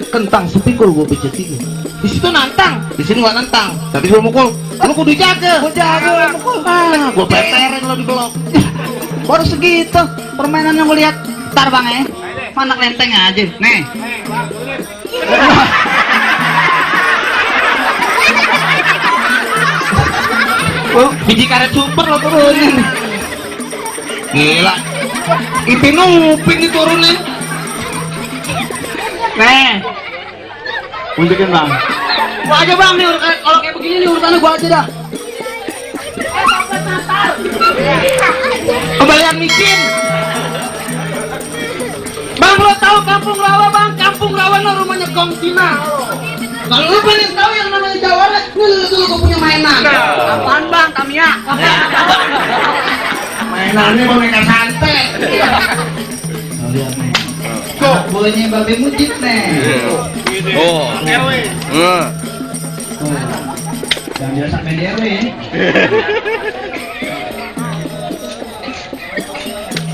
kentang sepikul gue pijat tiga. Di situ nantang, di sini nggak nantang. Tapi gue mukul, lu kudu jaga. Gue jaga, mukul. Ah, gue peterin lo di belok. Baru segitu permainan yang gue lihat. Ntar bang ya, mana lenteng aja. Nih. Oh, biji karet super lo turunin. Gila. Ipin nguping diturunin. Nih. Unjukin bang. Gua aja bang nih kalau kayak begini nih urusannya gua aja dah. Kembalian micin. Bang lo tahu Kampung Rawa bang? Kampung Rawa no rumahnya Kong Tina. Kalau lu pengen tahu yang namanya Jawara, nih dulu gua punya mainan. Apaan bang? Tamiya. Mainannya boneka santet. Lihat nih. Kok bolanya Babe Mujib nih. Oh. Yang biasa main RW ini.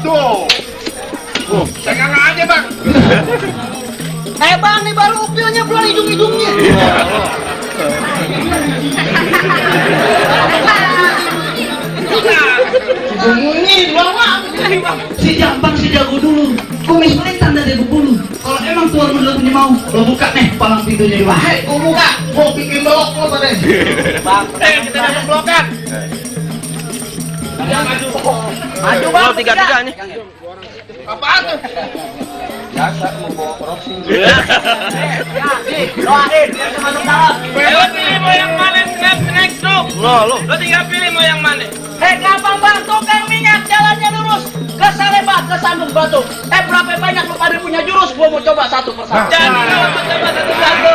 Tuh. Pegang aja bang. Bang nih baru upilnya belum hidung-hidungnya. Ini bawa si jambang si jago dulu. Kumis paling tanda dari bulu. Kalau emang tuan lu punya mau, lo buka nih palang pintunya di bawah. Hei, gua buka. Gua bikin blok lo pada. Bang, Kita dapat blokan. maju bang. Tiga nih. Apaan tuh? Biasa mau bawa crossing. Doain biar masuk dalam. Lo pilih mau yang mana next dong? Lo. Lo tinggal pilih mau yang mana? Gampang bang, tukang minyak jalannya lurus ke Salemba, ke Sandung Batu. Berapa banyak lu pada punya jurus? Gua mau coba satu persatu. Jadi lo mau coba satu-satu.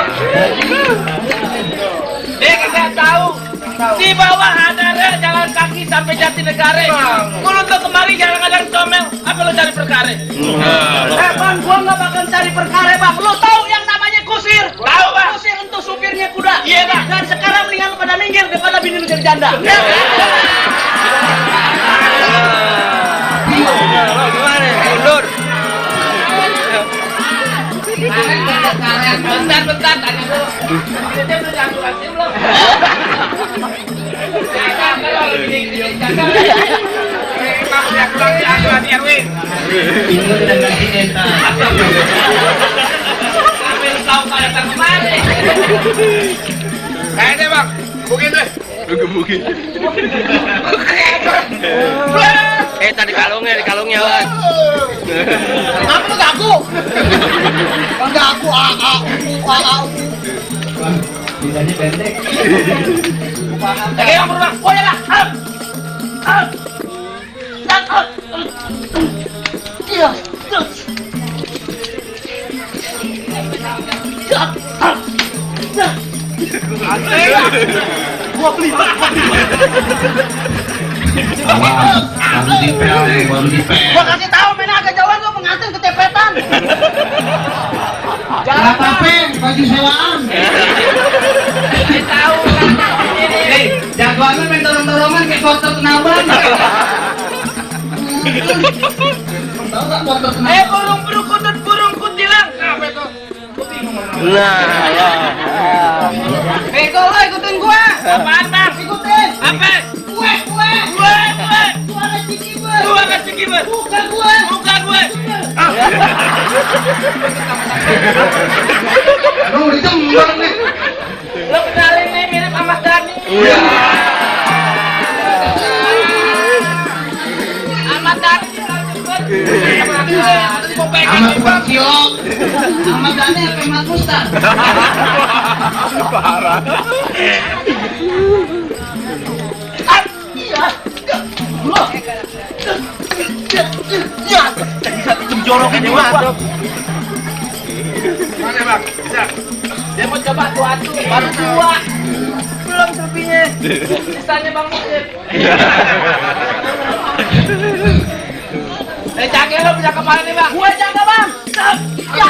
Kagak tahu. Di bawah ada rel jalan kaki sampai Jatinegara. Kalau tuh kemari jalan ada comel, apa lo cari perkara? Bang, gua nggak bakal cari perkara bang. Lu tahu yang namanya kusir? Tahu, Bang. Kusir untuk supirnya kuda. Iya, Bang. Dan sekarang mendingan lu pada minggir daripada bini lu jadi janda. Gimana? Mundur. Bentar, tanya dulu. Dia udah diasuransi belum? Kalau lagi jaga, emang udah pulang diasuransi Erwin. Ini udah ganti denta. Sampai lu tahu pada datang kemari. Kayaknya bang, mungkin deh. Mungkin. Tadi di kalungnya bang. Apa lu gaku? Bang gaku, Lidahnya pendek. Lagi yang berulang, oh ya lah. Iya. Gua beli. Baru dipel. Gua kasih tahu main agak jauhan gua pengantin ketepetan. Jangan apa baju sewaan. Tahu Nih, jagoannya main dorong-dorongan kayak kotor kenabang. Tahu enggak kotor kenabang? burung perukutut, burung kutilang. Apa itu? Gua bingung. Nah, Bego lo ikutin gua. Apaan bang? Ikutin. Apa? Gue. Suara Cikiber. Gua kasih gimana? Bukan gue. Buka gue. Lu udah jembar nih. Lo kenalin nih mirip Ahmad Dhani. iya. Ahmad Dhani. Sama tukang cilok. Sama Dani apa Mat Mustan? Parah. Ya, bisa jorok ini mah. Mana bang? Bisa. Dia mau coba tuatu, baru tua. Belum selebihnya. Sisanya Bang Muhsin. Jaga lo bisa kemana nih bang? Gue jaga Bang. Ya.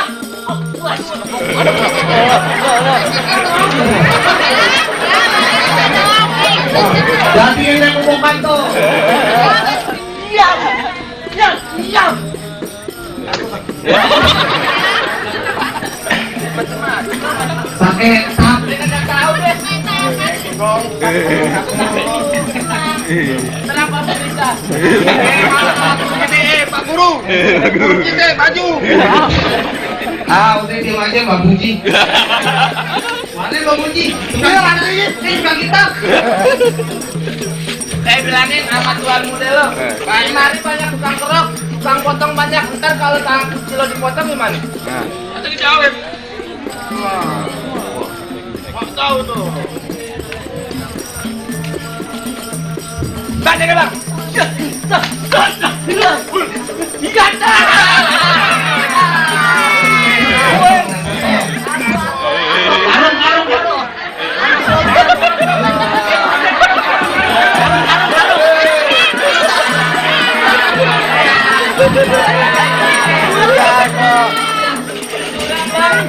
Jadi ini bukan tuh. Ya. Ya. Ya. Etap. Kagak tahu deh. Tenang Pak Pemirsa. Pak Guru. Guru kita maju. Udah diam aja Mbak Bunci. Mana Mbak Bunci? Dia rantai ini kita. Saya bilangin sama tuan muda lo. Mari banyak tukang kerok, tukang potong banyak. Ntar kalau tangan kecil lo dipotong gimana? Atau dijauhin. Nggak tahu tuh. Banyak ya bang.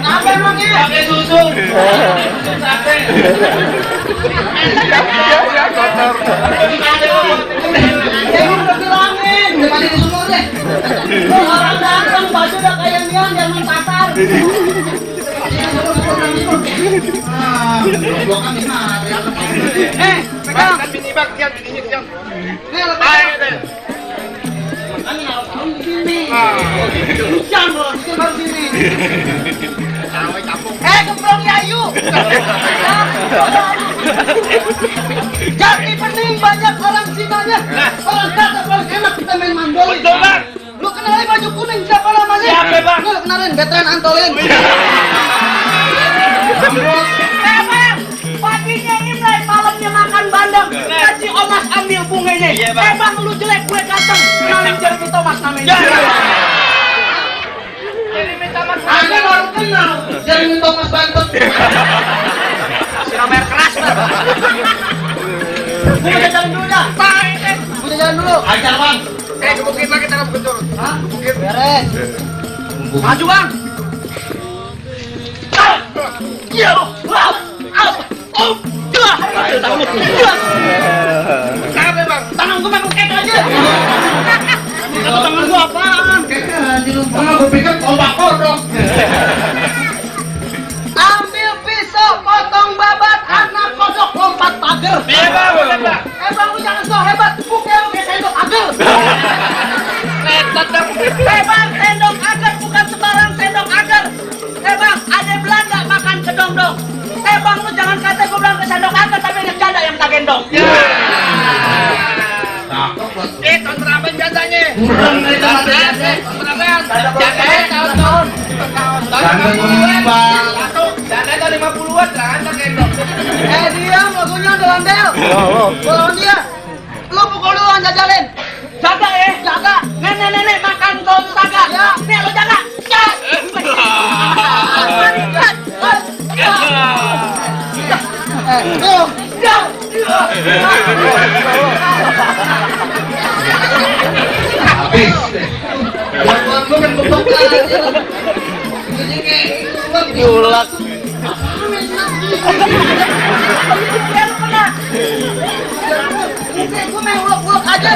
Apa emangnya? Pakai susu. Sate. Jangan berbilangin. Udah pada di sumur deh. Lu orang datang baju udah kayak Mian jangan pasar. Blokan di mana? Pegang. Kan bini bang, kian bininya kian. Ayo deh. Jangan baru sini. Gembrong Yayu. Jadi pening banyak orang sinanya. Orang kata paling enak kita main mandolin. Betul bang. Lu kenalin baju kuning siapa namanya? Siapa, Bang? Lu kenalin veteran Antolin. Bang, paginya Imlek, malamnya makan bandeng. Gaji Omas ambil bunganya. Iya, Bang. Bang, lu jelek gue ganteng. Kenalin Jeremy Thomas namanya. Jeremy Thomas. Anda baru kenal. Jeremy Thomas Banten. Siapa keras lah. Gue mau jalan dulu dah. Gue jalan dulu. Ajar bang. Kebukin lagi cara betul. Hah? Beres. Maju bang. Kenapa bang? Tangan gue memang kayak aja. Tangan gue apaan? Kayak di rumah gue pikir ombak kodok. Ambil pisau, potong babat, anak kodok lompat pagar. Iya bang, bener bang. Bang lu jangan so hebat, pukul kayak sendok agar. Netot dong. Bang, sendok agar bukan sembarang sendok agar. Bang, ada Belanda makan kedong-dong. Bang, lu jangan kata gue bilang ke sendok agar, tapi yang janda yang tak gendong. Kontraban jatanya. Kurang dari tangan Kontraban. Jatanya tahun-tahun. Janda tumbang. Jatanya tahun 50-an, jangan gendong. Diam, lagunya ada landel. Lawan dia. Lu pukul duluan jajalin. Jaga ya. Jaga. Nenek-nenek makan daun saga. Ya. Nih lo jaga. Diam. Habis. Buat gue kan bebek aja. Jadi kayak Nyulak. Gue main ulek-ulek aja.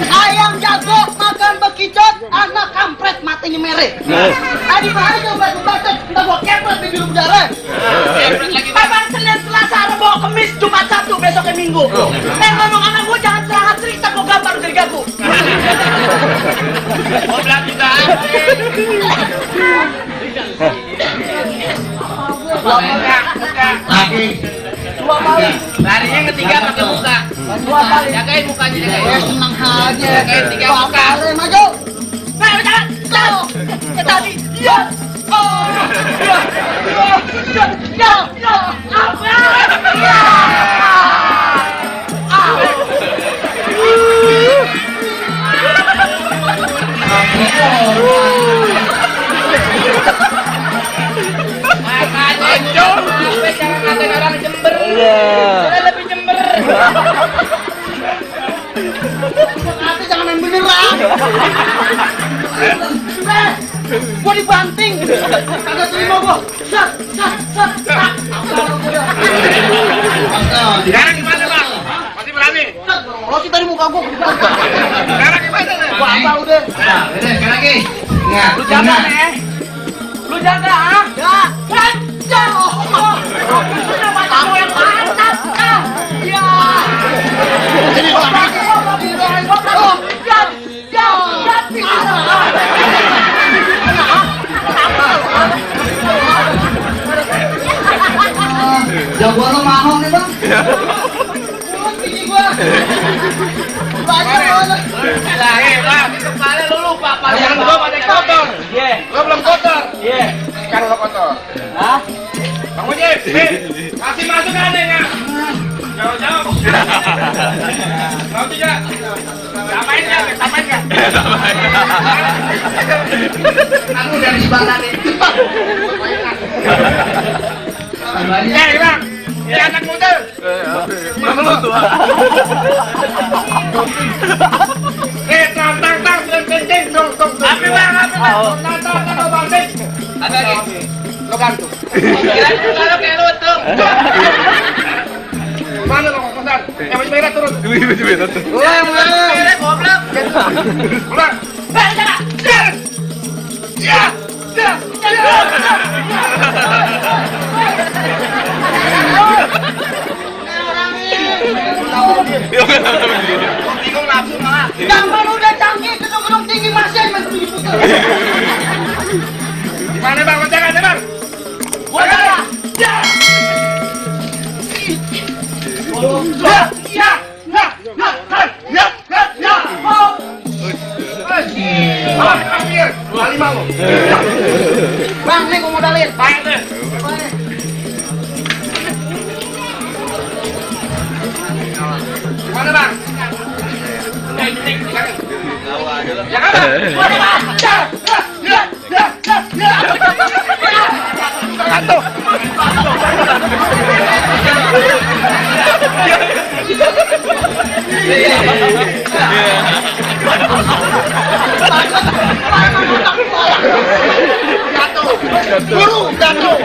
Ayam jago makan bekicot, anak kampret matinya mere. Tadi mana coba bacot, entah gua kepret di biru udara. Abang Senin, Selasa, Rebo, Kemis, Jumat, Sabtu, besoknya Minggu. Ngomong anak gua jangan serangan cerita, gua gambar dari gaku. Mau bilang juga. lagi. Dua kali. Larinya yang ketiga pakai muka. Dua kali. Jagain mukanya, Ya jagain. senang aja. Jagain tiga Dua muka. kali maju. Nah, jangan. Jauh. Tadi. Ya. Oh. Ya. Ya. Ya. Ya. Apa? Ya. Makanya jangan ngatain orang Jember. Saya lebih Jember. Nanti jangan main beneran. Gua dibanting. Kagak terima gua. Sat, sat, sat, sat. Sekarang gimana, Bang? Masih berani? Roti tadi muka gua. Sekarang gimana, nih? Gua apa udah? Nah, udah sekali lagi. Ingat, Lu jaga, nih. Lu jaga, ah? Ya. Kamu yang mantap. Ya. Sini gua jago lo mahal nih bang. Tinggi gua. Banyak banget. Bang, kepala lu lupa apa yang gua pada kotor. Iya. Gua belum kotor. Iya. Sekarang lo kotor. Hah? Bang Ojek, kasih masukan nih ya. Jauh-jauh. Mau tidak? Samain nggak? Aku dari sebelah nih. Banyak. Bang, ini anak muda. Mana lu tua? Tang, penting, dong. Api bang. Tang, bang, ada lagi. Lo bantu. Kalau kayak lu tuh. Mana lo kosan? Yang baju merah turun. Baju merah turun. Merah goblok. Ulang. Bingung nafsu malah. Zaman udah canggih, gedung-gedung tinggi masih diputer. Mana bang? Loncat aja bang. Gua salah. Kali mau. Bang, nih gua modalin. Baik deh. Mana bang? Jangan bang. Satu. Guru jatuh.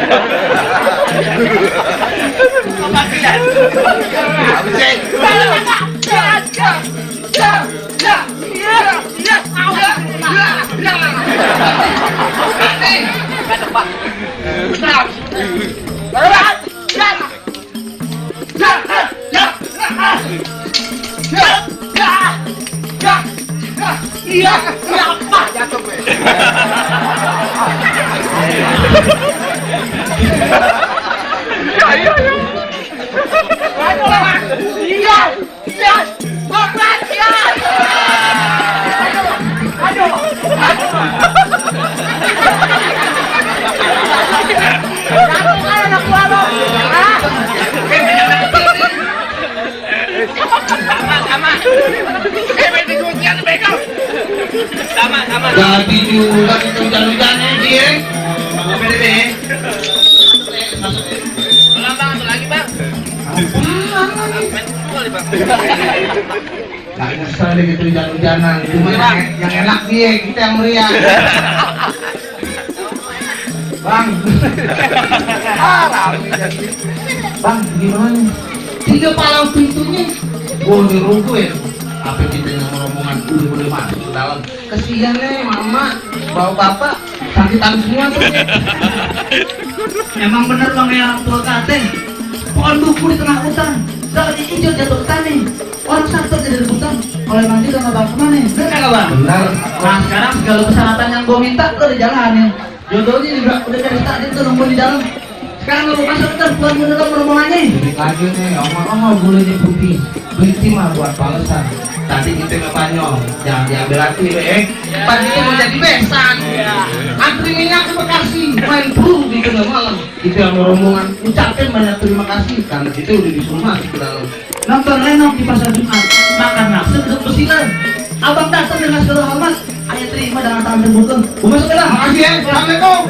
Jadi juga itu hujan-hujannya dia. Apa deh? Ulang bang, satu lagi bang. Gak usah deh gitu hujan-hujanan. Cuma yang enak dia, kita yang meriah. Bang. Bang, gimana? 3 palang pintunya. Gua dirungkuin. Apa kita yang rombongan udah masuk ke dalam. Kesian nih mama, bawa bapak sakitan semua tuh. Emang bener bang ya orang tua kate. Pohon duku di tengah hutan, gak diinjak jatuh hutan nih. Orang sakit jadi hutan, oleh nanti udah gak bakal kemana. Bener gak bang? Bener. Nah sekarang segala persyaratan yang gua minta tuh udah jalanin. Jodohnya juga udah dari tadi tuh nunggu di dalam. Sekarang lu masuk ke buat menurut rombongannya. Lagi nih, omong boleh putih. Beli mah buat balasan. Tadi kita ke Banyong, jangan diambil lagi Tadi kita mau jadi besan. Antri minyak ke Bekasi, main buru di tengah malam. Itu yang rombongan ucapin banyak terima kasih karena kita udah disuruh masuk ke dalam. Nonton lenong di pasar Jumat, makan nasi duduk bersilan. Abang datang dengan segala hormat, ayo terima dengan tangan terbuka. Gua masuk ke dalam. Makasih ya, assalamualaikum.